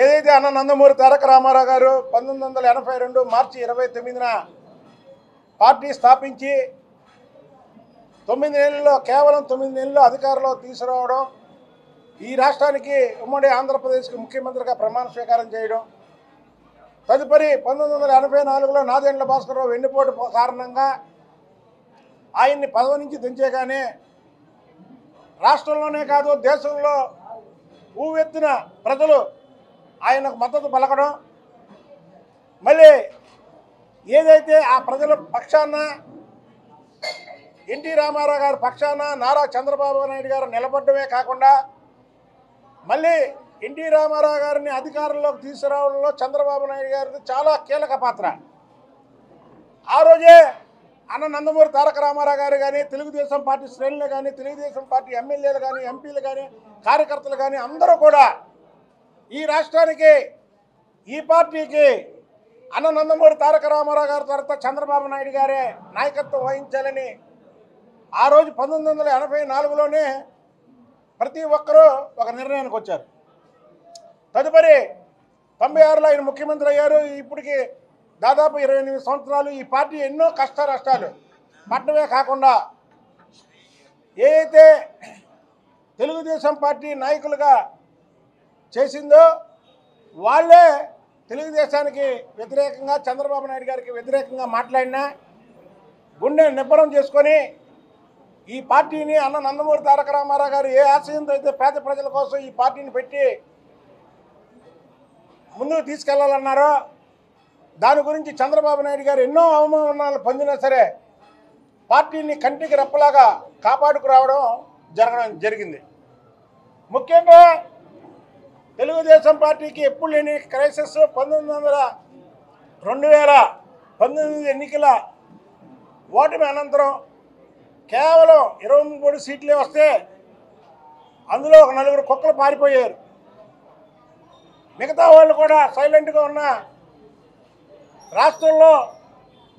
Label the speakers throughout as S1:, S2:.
S1: ఏదైతే అన్న నందమూరి తారక రామారావు గారు 1982 మార్చి 29న పార్టీ స్థాపించి 9 నెలల్లో కేవలం 9 నెలల్లో అధికారంలో తీసుకురావడం, ఈ రాష్ట్రానికి ఉమ్మడి ఆంధ్రప్రదేశ్కి ముఖ్యమంత్రిగా ప్రమాణ స్వీకారం చేయడం, తదుపరి 1984లో నాదెండ్ల భాస్కరరావు వెన్నుపోటు కారణంగా ఆయన్ని పదవి నుంచి దించేగానే రాష్ట్రంలోనే కాదు దేశంలో ఊవెత్తిన ప్రజలు ఆయనకు మద్దతు పలకడం, మళ్ళీ ఏదైతే ఆ ప్రజల పక్షాన ఎన్టీ రామారావు గారి పక్షాన నారా చంద్రబాబు నాయుడు గారు నిలబడమే కాకుండా మళ్ళీ ఎన్టీ రామారావు గారిని అధికారంలోకి తీసుకురావడంలో చంద్రబాబు నాయుడు గారిది చాలా కీలక పాత్ర. ఆ రోజే అన్న నందమూరి తారక రామారావు గారు కానీ, తెలుగుదేశం పార్టీ శ్రేణులు కానీ, తెలుగుదేశం పార్టీ ఎమ్మెల్యేలు కానీ, ఎంపీలు కానీ, కార్యకర్తలు కానీ అందరూ కూడా ఈ రాష్ట్రానికి, ఈ పార్టీకి అన్న నందమూరి తారక రామారావు గారి తర్వాత చంద్రబాబు నాయుడు గారే నాయకత్వం వహించాలని ఆ రోజు 1984లోనే ప్రతి ఒక్కరూ ఒక నిర్ణయానికి వచ్చారు. తదుపరి 96లో ఆయన ముఖ్యమంత్రి అయ్యారు. ఇప్పటికి దాదాపు 28 సంవత్సరాలు ఈ పార్టీ ఎన్నో కష్ట నష్టాలు పట్టడమే కాకుండా ఏదైతే తెలుగుదేశం పార్టీ నాయకులుగా చేసిందో వాళ్ళే తెలుగుదేశానికి వ్యతిరేకంగా, చంద్రబాబు నాయుడు గారికి వ్యతిరేకంగా మాట్లాడినా గుండె నిబ్బరం చేసుకొని ఈ పార్టీని అన్న నందమూరి తారక రామారావు గారు ఏ ఆశయంతో అయితే పేద ప్రజల కోసం ఈ పార్టీని పెట్టి ముందుకు తీసుకెళ్లాలన్నారో దాని గురించి చంద్రబాబు నాయుడు గారు ఎన్నో అవమానాలు పొందినా సరే పార్టీని కంటికి రెప్పలాగా కాపాడుకురావడం జరిగింది. ముఖ్యంగా తెలుగుదేశం పార్టీకి ఎప్పుడు లేని క్రైసిస్ 2019 ఎన్నికల ఓటమి అనంతరం కేవలం 23 సీట్లే వస్తే అందులో ఒక 4 కుక్కలు పారిపోయారు. మిగతా వాళ్ళు కూడా సైలెంట్గా ఉన్న రాష్ట్రంలో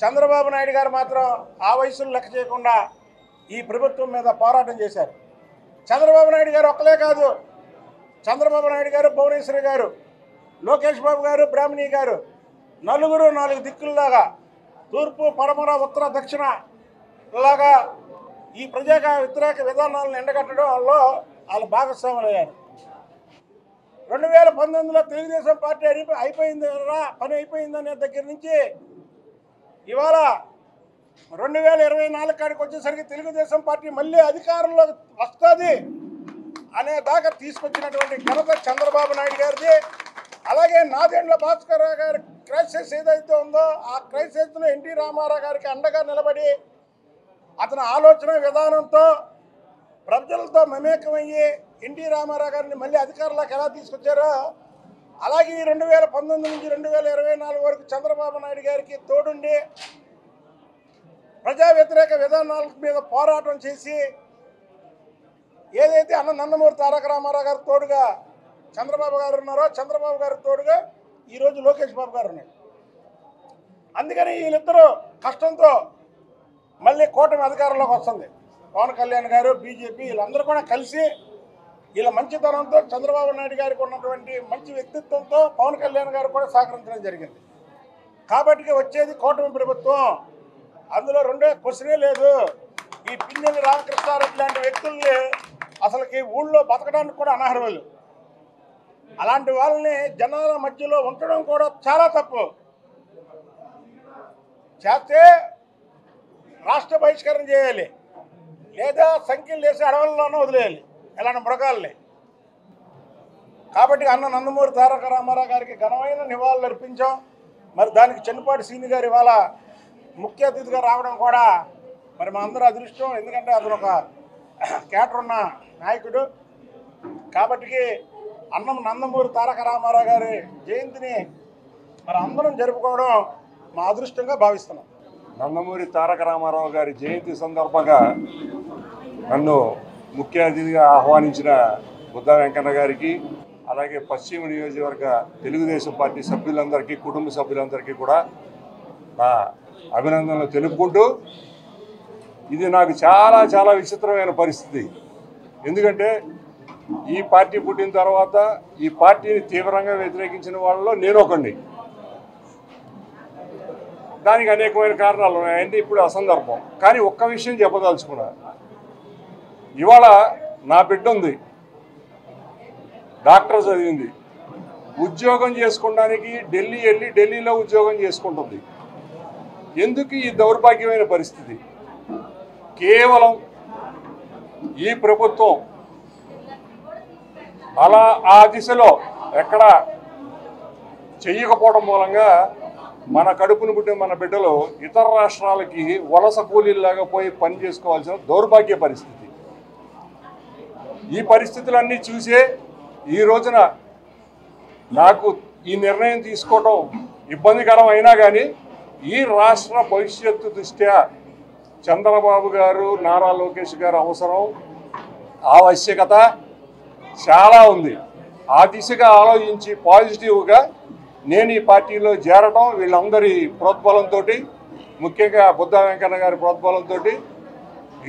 S1: చంద్రబాబు నాయుడు గారు మాత్రం ఆ వయసును లెక్క చేయకుండా ఈ ప్రభుత్వం మీద పోరాటం చేశారు. చంద్రబాబు నాయుడు గారు ఒక్కలే కాదు, చంద్రబాబు నాయుడు గారు, భువనేశ్వరి గారు, లోకేష్ బాబు గారు, బ్రాహ్మణి గారు, నలుగురు 4 దిక్కుల్లాగా తూర్పు, పడమర, ఉత్తర, దక్షిణ లాగా ఈ ప్రజా వ్యతిరేక విధానాలను ఎండగట్టడంలో వాళ్ళు భాగస్వాములయ్యారు. 2019లో తెలుగుదేశం పార్టీ పని అయిపోయిందనే దగ్గర నుంచి ఇవాళ 2024 కాడికి వచ్చేసరికి తెలుగుదేశం పార్టీ మళ్ళీ అధికారంలో వస్తుంది అనే దాకా తీసుకొచ్చినటువంటి ఘనత చంద్రబాబు నాయుడు గారిది. అలాగే నాదెండ్ల భాస్కరరావు గారి క్రైసిస్ ఏదైతే ఉందో ఆ క్రైసిస్లో ఎన్టీ రామారావు గారికి అండగా నిలబడి అతని ఆలోచన విధానంతో ప్రజలతో మమేకమయ్యి ఎన్టీ రామారావు గారిని మళ్ళీ అధికారంలోకి ఎలా తీసుకొచ్చారో అలాగే 2019 నుంచి 2024 వరకు చంద్రబాబు నాయుడు గారికి తోడుండి ప్రజా వ్యతిరేక విధానాల మీద పోరాటం చేసి ఏదైతే అన్న నందమూరి తారక రామారావు గారు తోడుగా చంద్రబాబు గారు ఉన్నారో చంద్రబాబు గారికి తోడుగా ఈరోజు లోకేష్ బాబు గారు ఉన్నారు. అందుకని వీళ్ళిద్దరూ కష్టంతో మళ్ళీ కూటమి అధికారంలోకి వస్తుంది. పవన్ కళ్యాణ్ గారు, బీజేపీ వీళ్ళందరూ కూడా కలిసి వీళ్ళ మంచితనంతో చంద్రబాబు నాయుడు గారికి ఉన్నటువంటి మంచి వ్యక్తిత్వంతో పవన్ కళ్యాణ్ గారు కూడా సహకరించడం జరిగింది. కాబట్టి వచ్చేది కూటమి ప్రభుత్వం. అందులో రెండో క్వశ్చనే లేదు. ఈ పిన్నెల్లి రామకృష్ణారెడ్డి లాంటి వ్యక్తుల్ని అసలుకి ఊళ్ళో బతకడానికి కూడా అనర్హులు. అలాంటి వాళ్ళని జనాల మధ్యలో ఉంచడం కూడా చాలా తప్పు. చేస్తే రాష్ట్ర బహిష్కరణ చేయాలి, లేదా సంఖ్యలు వేసి అడవుల్లోనూ వదిలేయాలి ఇలాంటి మృగాల్ని. కాబట్టి అన్న నందమూరి తారక రామారావు గారికి ఘనమైన నివాళులు అర్పించాం. మరి దానికి చెన్నుపాటి సీని గారు ఇవాళ ముఖ్య అతిథిగా రావడం కూడా మరి మా అందరూ అదృష్టం. ఎందుకంటే అతను ఒక క్యాటర్ ఉన్న నాయకుడు. కాబట్టి అన్నం నందమూరి తారక రామారావు గారి జయంతిని మరి అందరం జరుపుకోవడం మా అదృష్టంగా భావిస్తున్నాం.
S2: నందమూరి తారక రామారావు గారి జయంతి సందర్భంగా నన్ను ముఖ్య అతిథిగా ఆహ్వానించిన బుద్ధ వెంకన్న గారికి, అలాగే పశ్చిమ నియోజకవర్గ తెలుగుదేశం పార్టీ సభ్యులందరికీ, కుటుంబ సభ్యులందరికీ కూడా నా అభినందనలు తెలుపుకుంటూ, ఇది నాకు చాలా చాలా విచిత్రమైన పరిస్థితి. ఎందుకంటే ఈ పార్టీ పుట్టిన తర్వాత ఈ పార్టీని తీవ్రంగా వ్యతిరేకించిన వాళ్ళలో నేను ఒకడిని. దానికి అనేకమైన కారణాలు ఉన్నాయంటే ఇప్పుడు అసందర్భం. కానీ ఒక్క విషయం చెప్పదలుచుకున్నా, ఇవాళ నా బిడ్డ ఉంది, డాక్టర్ చదివింది, ఉద్యోగం చేసుకోవడానికి ఢిల్లీ వెళ్ళి ఢిల్లీలో ఉద్యోగం చేసుకుంటుంది. ఎందుకు ఈ దౌర్భాగ్యమైన పరిస్థితి? కేవలం ఈ ప్రభుత్వం అలా ఆ దిశలో ఎక్కడ చెయ్యకపోవడం మూలంగా మన కడుపును పుట్టిన మన బిడ్డలు ఇతర రాష్ట్రాలకి వలస కూలీలాగా పోయి పని చేసుకోవాల్సిన దౌర్భాగ్య పరిస్థితి. ఈ పరిస్థితులన్నీ చూసే ఈ రోజున నాకు ఈ నిర్ణయం తీసుకోవడం ఇబ్బందికరం అయినా కానీ ఈ రాష్ట్ర భవిష్యత్తు దృష్ట్యా చంద్రబాబు గారు, నారా లోకేష్ గారు అవసరం, ఆవశ్యకత చాలా ఉంది. ఆ దిశగా ఆలోచించి పాజిటివ్గా నేను ఈ పార్టీలో చేరడం, వీళ్ళందరి ప్రోద్బలంతో, ముఖ్యంగా బుద్ధ వెంకన్న గారి ప్రోద్బలంతో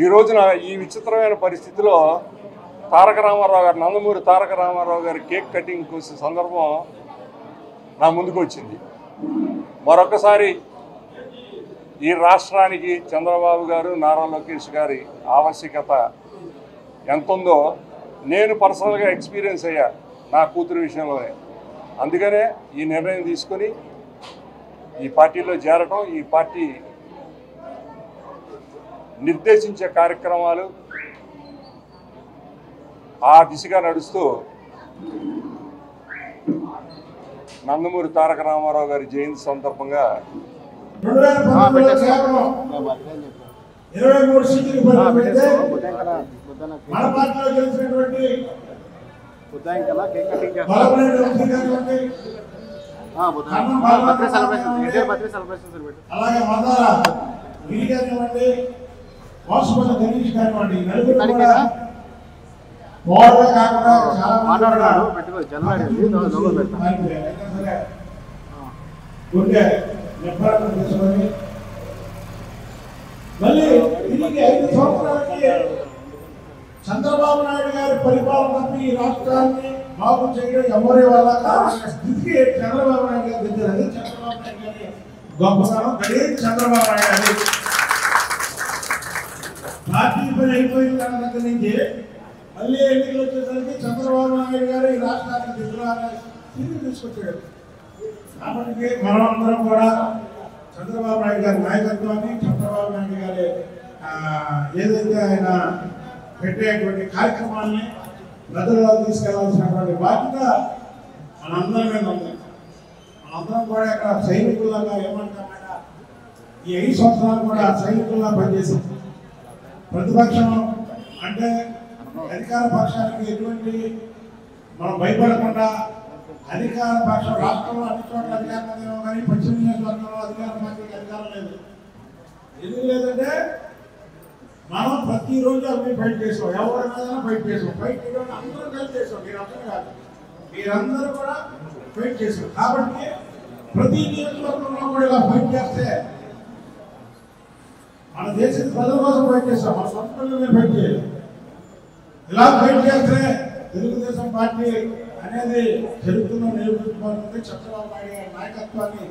S2: ఈ రోజున ఈ విచిత్రమైన పరిస్థితిలో తారక రామారావు గారు, నందమూరి తారక రామారావు గారి కేక్ కటింగ్ కోసే సందర్భం నా ముందుకు వచ్చింది. మరొకసారి ఈ రాష్ట్రానికి చంద్రబాబు గారు, నారా లోకేష్ గారి ఆవశ్యకత ఎంత ఉందో నేను పర్సనల్గా ఎక్స్పీరియన్స్ అయ్యా నా కూతురు విషయంలోనే. అందుకనే ఈ నిర్ణయం తీసుకొని ఈ పార్టీలో చేరటం, ఈ పార్టీ నిర్దేశించే కార్యక్రమాలు ఆ దిశగా నడుస్తూ నందమూరి తారక రామారావు గారి జయంతి సందర్భంగా
S1: 23 సీట్లు మన పార్టీలో గెలిచినటువంటి అలాగే మందార గిరి కానివ్వండి, వాసుపల్లి గణేష్ కానివ్వండి, నలుగురు కూడా పోవడమే కాకుండా చాలా ఉంటే నిర్ధారణ చేసుకొని మళ్ళీ తిరిగి 5 సంవత్సరాలకి చంద్రబాబు నాయుడు గారి పరిపాలన తప్పి ఈ రాష్ట్రాన్ని బాగు చేయడం ఎవరి వల్ల కావాల్సిన స్థితికి చంద్రబాబు నాయుడు గారు తెచ్చారు. చంద్రబాబు నాయుడు గారి గొప్పతనం చంద్రబాబు నాయుడు గారి పార్టీ పని అయిపోయిన దగ్గర నుంచి మళ్ళీ ఎన్నికలు వచ్చేసరికి చంద్రబాబు నాయుడు గారు ఈ రాష్ట్రానికి స్థితి తీసుకొచ్చాడు. కాబట్టి మనం అందరం కూడా చంద్రబాబు నాయుడు గారి నాయకత్వాన్ని, చంద్రబాబు నాయుడు గారి ఏదైతే ఆయన పెట్టేటువంటి కార్యక్రమాన్ని ప్రజల్లో తీసుకెళ్లాల్సినటువంటి బాధ్యత మనందరి మీద ఉంది. మనందరం కూడా ఇక్కడ సైనికుల్లాగా ఏమంటామన్నా ఈ 5 సంవత్సరాలు కూడా సైనికుల్లా పనిచేసాం. ప్రతిపక్షం అంటే అధికార పక్షానికి ఎటువంటి మనం భయపడకుండా అధికార పక్షం రాష్ట్రంలో అన్ని చోట్ల అధికారం ఉందేమో కానీ పశ్చిమ నియోజకవర్గంలో అధికార పార్టీకి అధికారం లేదు. ఎందుకు లేదంటే మనం ప్రతిరోజు అవి ఫైట్ చేసాం, ఎవరైనా ఫైట్ చేసాం. ఫైట్ చేయడం అందరూ కలిసి చేసాం, మీరు అర్థం కాదు, మీరందరూ కూడా ఫైట్ చేసాం. కాబట్టి ప్రతి నియోజకవర్గంలో కూడా ఇలా ఫైట్ చేస్తే మన దేశ ప్రజల కోసం ఫైట్ చేస్తాం, మన సొంత మీద ఫైట్ చేయాలి. ఇలా ఫైట్ చేస్తే తెలుగుదేశం పార్టీ అనేది జరుగుతున్న నిరూపించుకోవాలంటే చంద్రబాబు నాయుడు గారి నాయకత్వాన్ని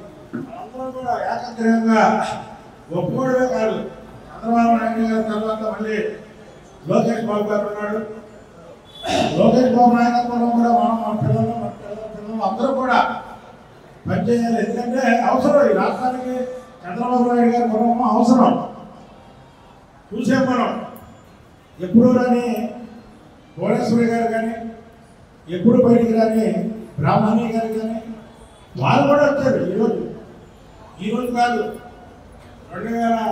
S1: అందరూ కూడా ఏకగ్రీవంగా ఒప్పుకోవడమే కాదు, చంద్రబాబు నాయుడు గారి తర్వాత మళ్ళీ లోకేష్ బాబు గారు ఉన్నాడు. లోకేష్ బాబు నాయకత్వంలో కూడా మన పిల్లలు అందరూ కూడా పనిచేయాలి. ఎందుకంటే అవసరం, ఈ రాష్ట్రానికి చంద్రబాబు నాయుడు గారి కుటుంబం అవసరం. చూసాం మనం ఎప్పుడు రాని భువనేశ్వరి గారు కానీ, ఎప్పుడు బయటికి రాని బ్రాహ్మణి గారు కానీ వాళ్ళు కూడా వచ్చారు. ఈరోజు కాదు, 2000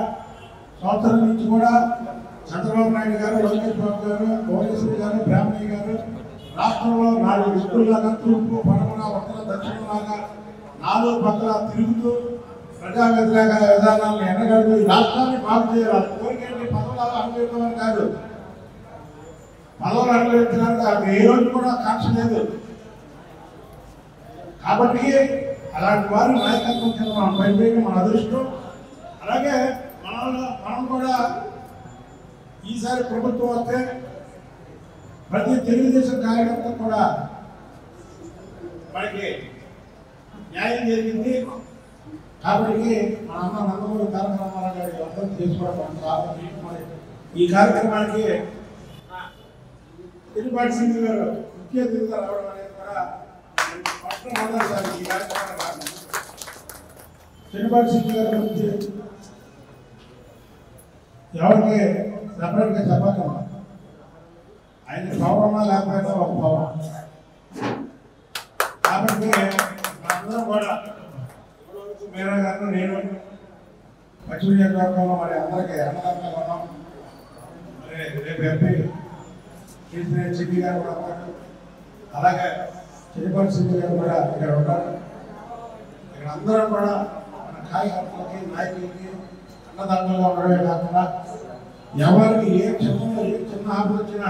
S1: సంవత్సరం నుంచి కూడా చంద్రబాబు నాయుడు గారు, లోకేష్ బాబు గారు, భువనేశ్వరి గారు, బ్రాహ్మణి గారు రాష్ట్రంలో 4 దిక్కుల్లాగా తూర్పు, పడమర, ఉత్తర, దక్షిణలాగా 4 పక్కల తిరుగుతూ ప్రజా వ్యతిరేక విధానాలను ఎండగడుతూ ఈ రాష్ట్రాన్ని బాగు చేయాలి. కోరికేంటి పదవులు అనుభవించమని కాదు, పదవులు అనుభవించడానికి ఏ రోజు కూడా కాంక్ష లేదు. కాబట్టి అలాంటి వారి నాయకత్వం కింద మనం పనిచేయడం మన అదృష్టం. అలాగే మనం కూడా ఈసారి ప్రభుత్వం వస్తే ప్రతి తెలుగుదేశం కార్యకర్త కూడా మనకి న్యాయం జరిగింది. కాబట్టి మన అమ్మ నందమూరి తారక రామారావు గారి అర్థం చేసుకోవడం చాలా ఈ కార్యక్రమానికి తిరుపాటి సింగ్ గారు ముఖ్య అతిథిగా రావడం అనేది కూడా మొట్టమొదటిసారి ఈ కార్యక్రమాన్ని తిరుపాటి సింగ్ గారి గురించి ఎవరికి సపరేట్గా చెప్పగలం. ఆయన పౌరమా లేకపోయినా ఒక పౌరం. కాబట్టి అందరం కూడా మీరా గారు నేను పశ్చిమ నియోజకవర్గంలో మరి అందరికీ అన్నదానంగా ఉన్నాం. మరి రేపు ఎంపీ చిట్టి గారు కూడా ఉంటారు, అలాగే చిరుపల్లి సింగ్ గారు కూడా ఇక్కడ ఉంటారు. ఇక్కడ అందరం కూడా మన కార్యకర్తలకి నాయకులకి అన్నదానంగా ఉండడమే కాకుండా ఎవరికి ఏ చిన్న ఆపద వచ్చినా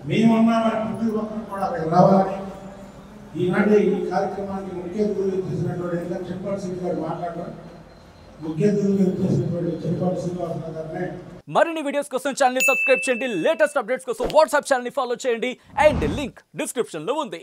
S1: మేమున్నామని ప్రతి ఒక్కరు కూడా అక్కడికి రావాలని ఈనాటి ఈ కార్యక్రమానికి ముఖ్య అతిథులు చేసినటువంటి చిరుపల్లి సింగ్ గారు మాట్లాడడం ముఖ్య అతిథులు చేసినటువంటి చిరుపల్లి శ్రీనివాసరావు గారిని.
S3: మరిన్ని వీడియోస్ కోసం ఛానల్ ని సబ్స్క్రైబ్ చేయండి, లేటెస్ట్ అప్డేట్స్ కోసం వాట్సాప్ ఛానల్ ని ఫాలో చేయండి అండ్ లింక్ డిస్క్రిప్షన్ లో ఉంది.